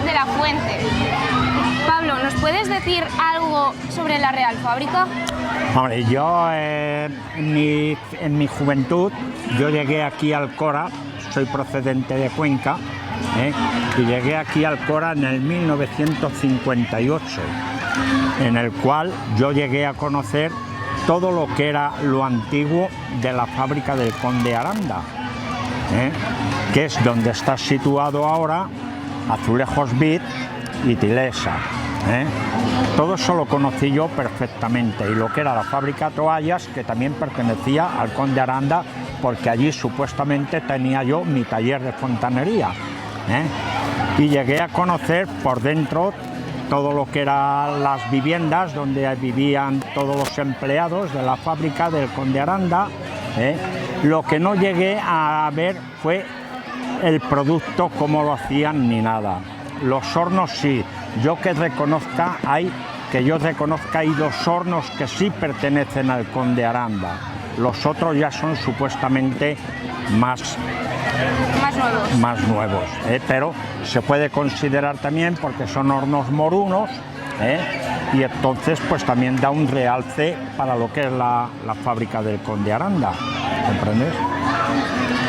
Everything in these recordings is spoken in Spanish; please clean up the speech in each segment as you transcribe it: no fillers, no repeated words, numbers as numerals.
de la Fuente. Pablo, ¿nos puedes decir algo sobre la Real Fábrica? Hombre, yo en mi juventud, yo llegué aquí a Alcora, soy procedente de Cuenca, y llegué aquí a Alcora en el 1958, en el cual yo llegué a conocer todo lo que era lo antiguo de la fábrica del Conde Aranda, que es donde está situado ahora Azulejos Vid y Tilesa. Todo eso lo conocí yo perfectamente, y lo que era la fábrica de toallas, que también pertenecía al Conde Aranda, porque allí supuestamente tenía yo mi taller de fontanería, y llegué a conocer por dentro todo lo que eran las viviendas donde vivían todos los empleados de la fábrica del Conde Aranda. Lo que no llegué a ver fue el producto, cómo lo hacían ni nada. Los hornos sí, yo reconozca hay 2 hornos que sí pertenecen al Conde Aranda. Los otros ya son supuestamente más nuevos, pero se puede considerar también porque son hornos morunos, y entonces pues también da un realce para lo que es la fábrica del Conde Aranda, ¿comprendes?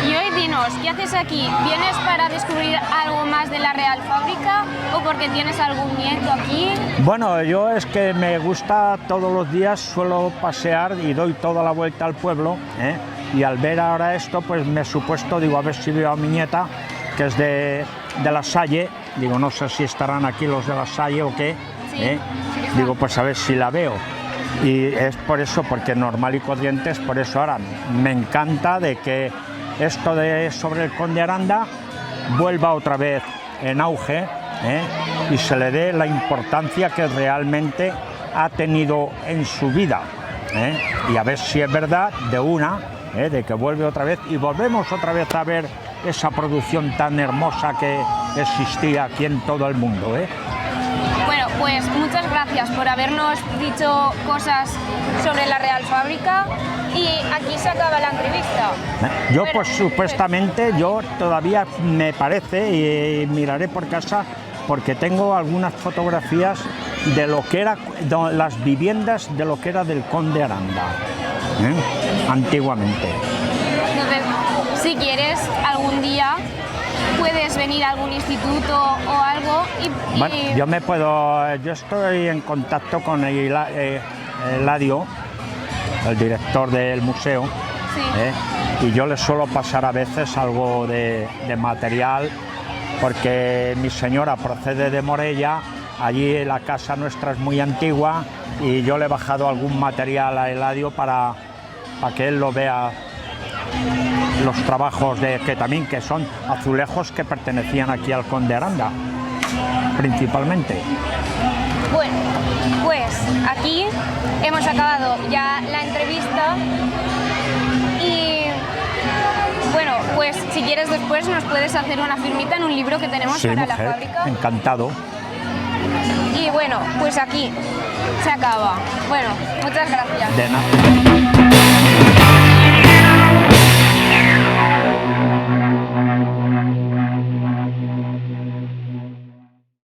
Y hoy dinos, ¿qué haces aquí? ¿Vienes para descubrir algo más de la Real Fábrica o porque tienes algún nieto aquí? Bueno, yo es que me gusta todos los días, suelo pasear y doy toda la vuelta al pueblo, y al ver ahora esto, pues me he supuesto, digo, a ver si veo a mi nieta, que es de La Salle, digo, no sé si estarán aquí los de La Salle o qué, sí, digo, pues a ver si la veo. Y es por eso, porque normal y corriente es por eso. Ahora me encanta de que esto sobre el Conde Aranda vuelva otra vez en auge, y se le dé la importancia que realmente ha tenido en su vida, y a ver si es verdad de que vuelve otra vez y volvemos otra vez a ver esa producción tan hermosa que existía aquí en todo el mundo. Bueno, pues muchas gracias por habernos dicho cosas sobre la Real Fábrica, y aquí se acaba la entrevista. Yo pues supuestamente, yo todavía me parece, y miraré por casa, porque tengo algunas fotografías de lo que era las viviendas de lo que era del Conde Aranda, antiguamente. Entonces, si quieres, algún día puedes venir a algún instituto o algo y... Bueno, yo estoy en contacto con Eladio, el director del museo, sí. Y yo le suelo pasar a veces algo de material, porque mi señora procede de Morella, allí la casa nuestra es muy antigua, y yo le he bajado algún material a Eladio para que él lo vea, los trabajos que son azulejos que pertenecían aquí al Conde Aranda, principalmente. Bueno, pues aquí hemos acabado ya la entrevista, y bueno, pues si quieres después nos puedes hacer una firmita en un libro que tenemos Sí, para mujer, la fábrica. Encantado. Y bueno, pues aquí se acaba. Bueno, muchas gracias. De nada.